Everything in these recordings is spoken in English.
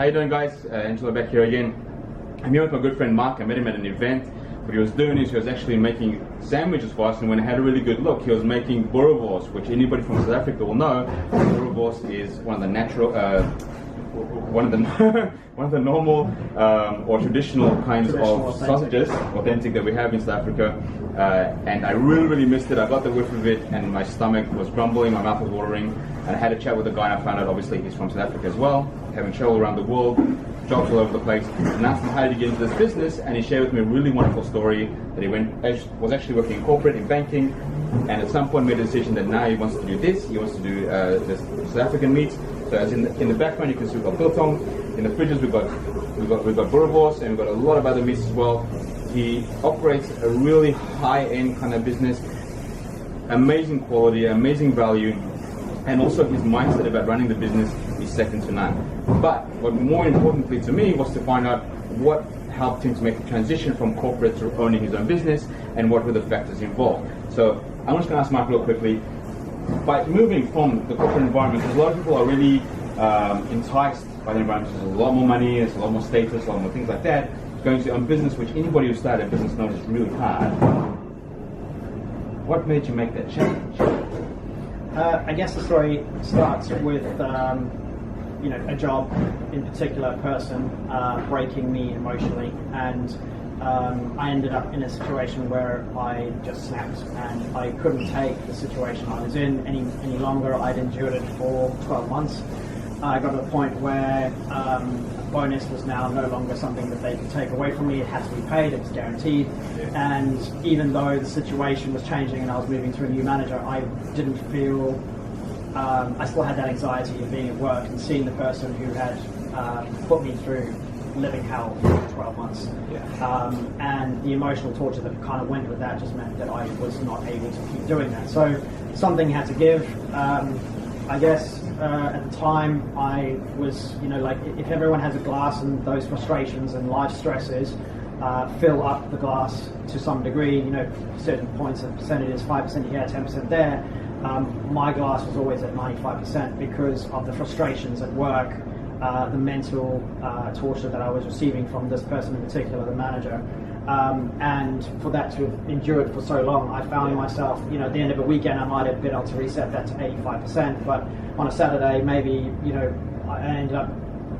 How you doing, guys? Angelo back here again. I'm here with my good friend Mark. I met him at an event. What he was doing is he was actually making sandwiches for us, and when I had a really good look, he was making boerewors, which anybody from South Africa will know. Boerewors is one of the natural, one of the normal or traditional kinds of sausages, authentic, that we have in South Africa. And I really missed it. I got the whiff of it, and my stomach was grumbling, my mouth was watering. And I had a chat with the guy, and I found out obviously he's from South Africa as well, having traveled around the world, jobs all over the place, and asked him how did he get into this business, and he shared with me a really wonderful story that he was actually working in corporate, in banking, and at some point made a decision that now he wants to do this, he wants to do this South African meat. So as in the background you can see we've got biltong, in the fridges we've got boerewors, and we've got a lot of other meats as well. He operates a really high-end kind of business, amazing quality, amazing value, and also his mindset about running the business is second to none. But what more importantly to me was to find out what helped him to make the transition from corporate to owning his own business, and what were the factors involved. So I'm just going to ask Mark real quickly, by moving from the corporate environment, because a lot of people are really enticed by the environment. There's a lot more money, there's a lot more status, a lot more things like that. Going to your own business, which anybody who started a business knows is really hard. What made you make that change? I guess the story starts with a job, in particular, a person breaking me emotionally, and I ended up in a situation where I just snapped, and I couldn't take the situation I was in any longer. I'd endured it for 12 months. I got to a point where a bonus was now no longer something that they could take away from me. It had to be paid, it was guaranteed. And even though the situation was changing and I was moving to a new manager, I didn't feel, I still had that anxiety of being at work and seeing the person who had put me through living hell for 12 months. And the emotional torture that kind of went with that just meant that I was not able to keep doing that. So something had to give. I guess at the time I was, like if everyone has a glass and those frustrations and life stresses fill up the glass to some degree, certain points and percentages, 5% here, 10% there, my glass was always at 95% because of the frustrations at work, the mental torture that I was receiving from this person in particular, the manager. And for that to have endured for so long, I found myself, at the end of a weekend, I might have been able to reset that to 85%, but on a Saturday, maybe, I ended up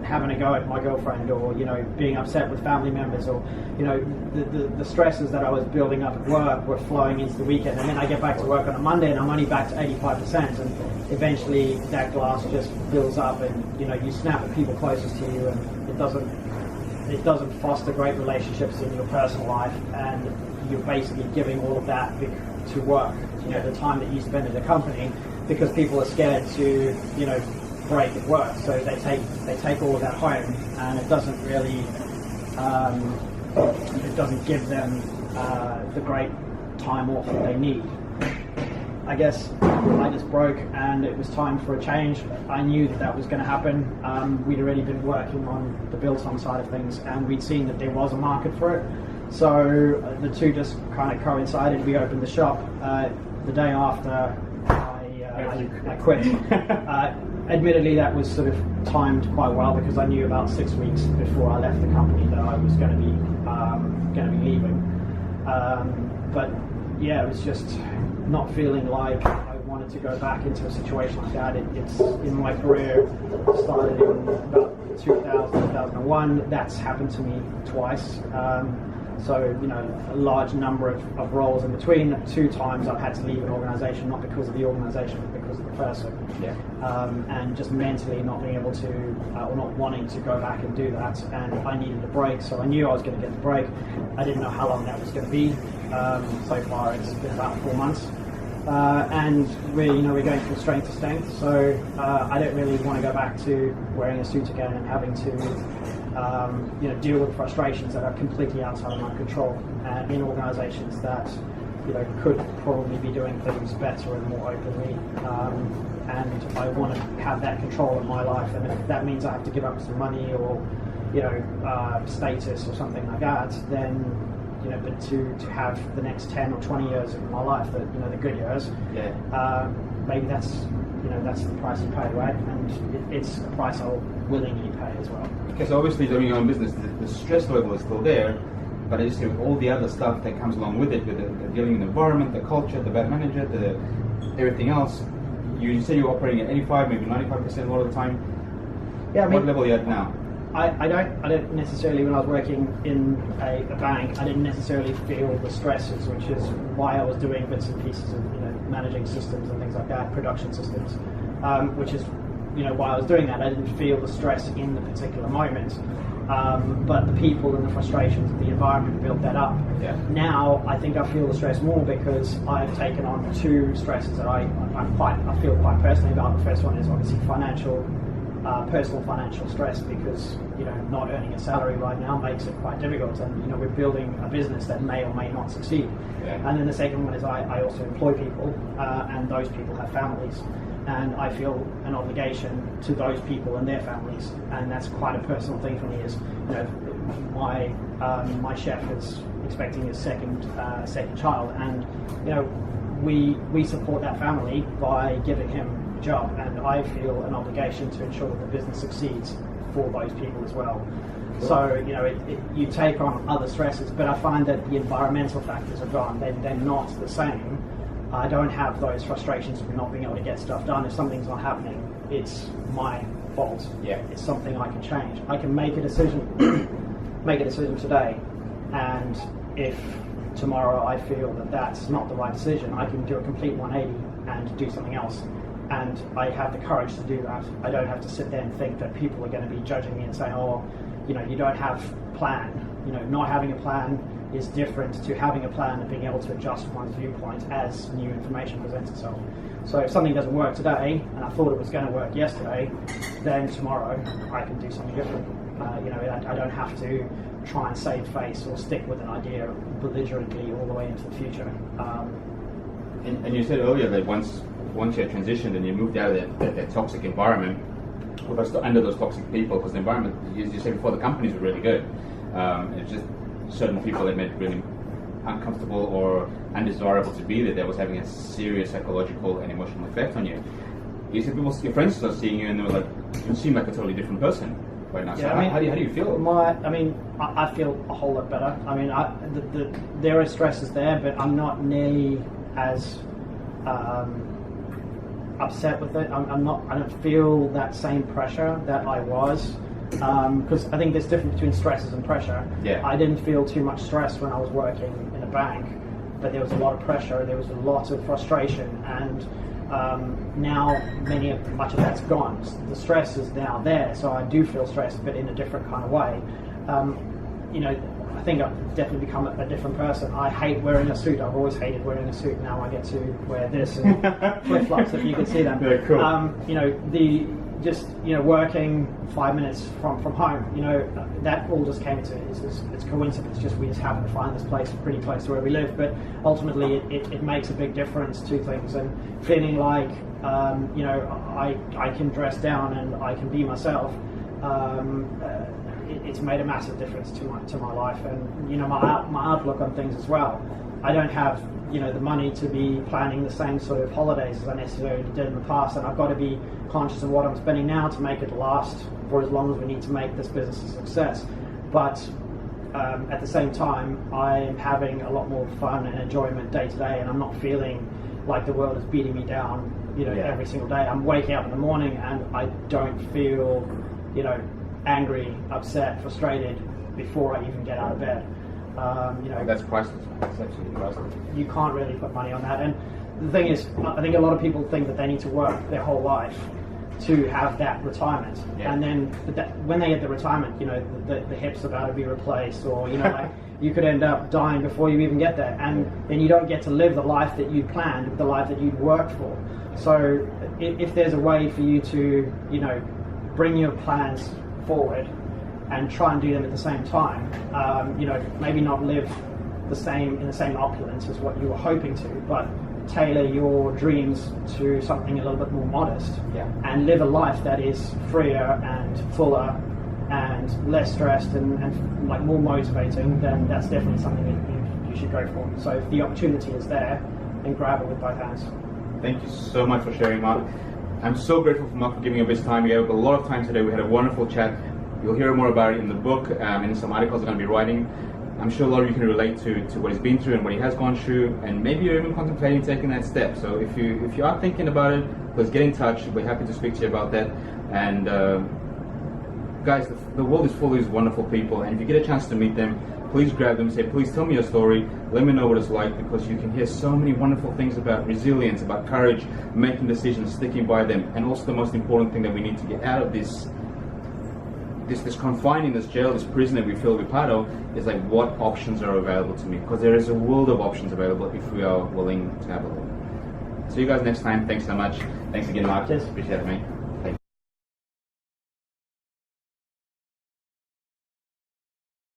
having a go at my girlfriend, or, being upset with family members, or, the stresses that I was building up at work were flowing into the weekend, and then I get back to work on a Monday and I'm only back to 85%, and eventually that glass just builds up, and, you snap at people closest to you, and it doesn't foster great relationships in your personal life, and you're basically giving all of that to work, the time that you spend in the company, because people are scared to, break at work, so they take all of that home, and it doesn't really, it doesn't give them the great time off that they need. I guess I just broke, and it was time for a change. I knew that was going to happen. We'd already been working on the biltong side of things, and we'd seen that there was a market for it. So the two just kind of coincided. We opened the shop. The day after I quit. Admittedly, that was sort of timed quite well, because I knew about 6 weeks before I left the company that I was going to be leaving. But yeah, it was just not feeling like I wanted to go back into a situation like that. It's in my career, started in about 2001. That's happened to me twice. So, a large number of roles in between. 2 times I've had to leave an organisation, not because of the organisation, but because of the person. And just mentally not being able to, or not wanting to go back and do that. And I needed a break, so I knew I was going to get the break. I didn't know how long that was going to be. So far it's been about 4 months. And we're going from strength to strength, so I don't really want to go back to wearing a suit again and having to deal with frustrations that are completely outside of my control, in organisations that could probably be doing things better and more openly, and I want to have that control in my life, and if that means I have to give up some money or status or something like that, then but to have the next 10 or 20 years of my life, the good years, maybe that's that's the price you pay, right? And it's a price I'll willingly pay as well. Okay, so obviously doing your own business, the stress level is still there, but I just say with all the other stuff that comes along with it, with the dealing with the environment, the culture, the bad manager, everything else, you say you're operating at 85, maybe 95% a lot of the time. Yeah, what level are you at now? I don't necessarily, when I was working in a bank, I didn't necessarily feel the stresses, which is why I was doing bits and pieces of managing systems and things like that, production systems, which is why I was doing that. I didn't feel the stress in the particular moment, but the people and the frustrations of the environment built that up. Yeah. Now I think I feel the stress more because I've taken on two stresses that I feel quite personally about. The first one is obviously personal financial stress, because not earning a salary right now makes it quite difficult, and we're building a business that may or may not succeed. Yeah. And then the second one is I also employ people, and those people have families, and I feel an obligation to those people and their families, and that's quite a personal thing for me. Is my chef is expecting his second child, and we support that family by giving him job, and I feel an obligation to ensure that the business succeeds for those people as well. So you take on other stresses, but I find that the environmental factors are gone. They're not the same. I don't have those frustrations of not being able to get stuff done. If something's not happening, it's my fault. Yeah. It's something I can change. I can make a decision today, and if tomorrow I feel that that's not the right decision, I can do a complete 180 and do something else. And I have the courage to do that. I don't have to sit there and think that people are going to be judging me and saying, oh, you don't have a plan. Not having a plan is different to having a plan and being able to adjust one's viewpoint as new information presents itself. So if something doesn't work today, and I thought it was going to work yesterday, then tomorrow I can do something different. I don't have to try and save face or stick with an idea belligerently all the way into the future. And you said earlier that once you had transitioned and you moved out of that toxic environment, under those toxic people, because the environment, as you said before, the companies were really good. It's just certain people that made it really uncomfortable or undesirable to be there, that was having a serious psychological and emotional effect on you. You said your friends started seeing you and they were like, you seem like a totally different person right now. So yeah, how do you feel? I feel a whole lot better. There are stresses there, but I'm not nearly as upset with it. I don't feel that same pressure that I was, because I think there's difference between stresses and pressure. Yeah. I didn't feel too much stress when I was working in a bank, but there was a lot of pressure, there was a lot of frustration, and now much of that's gone. The stress is now there, so I do feel stressed, but in a different kind of way. I think I've definitely become a different person. I hate wearing a suit. I've always hated wearing a suit. Now I get to wear this and flip-flops, if you can see them. Yeah, cool. Working 5 minutes from home, that all just came into it. It's coincidence. We just happen to find this place pretty close to where we live, but ultimately it makes a big difference to things, and feeling like I can dress down and I can be myself. It's made a massive difference to my life, and my outlook on things as well. I don't have the money to be planning the same sort of holidays as I necessarily did in the past, and I've got to be conscious of what I'm spending now to make it last for as long as we need to make this business a success. But at the same time, I am having a lot more fun and enjoyment day to day, and I'm not feeling like the world is beating me down every single day. I'm waking up in the morning and I don't feel angry, upset, frustrated before I even get out of bed. That's priceless. That's absolutely priceless. You can't really put money on that. And the thing is, I think a lot of people think that they need to work their whole life to have that retirement. Yeah. And then when they get the retirement, the hip's about to be replaced, or you could end up dying before you even get there, and then you don't get to live the life that you planned, the life that you'd worked for. So if there's a way for you to bring your plans forward and try and do them at the same time, maybe not live in the same opulence as what you were hoping to, but tailor your dreams to something a little bit more modest, and live a life that is freer and fuller and less stressed and like more motivating, then that's definitely something that you should go for. So if the opportunity is there, then grab it with both hands. Thank you so much for sharing, Mark. I'm so grateful for Mark for giving up his time. He gave up a lot of time today. We had a wonderful chat. You'll hear more about it in the book and in some articles I'm going to be writing. I'm sure a lot of you can relate to what he's been through and what he has gone through, and maybe you're even contemplating taking that step. So if you are thinking about it, please get in touch. We're happy to speak to you about that. And guys, the world is full of these wonderful people, and if you get a chance to meet them, please grab them, say, please tell me your story, let me know what it's like, because you can hear so many wonderful things about resilience, about courage, making decisions, sticking by them, and also the most important thing that we need to get out of this confining, this jail, this prison that we feel we're part of, is like, what options are available to me? Because there is a world of options available if we are willing to have a look. See you guys next time. Thanks so much. Thanks again, Mark. Cheers. Appreciate it, mate.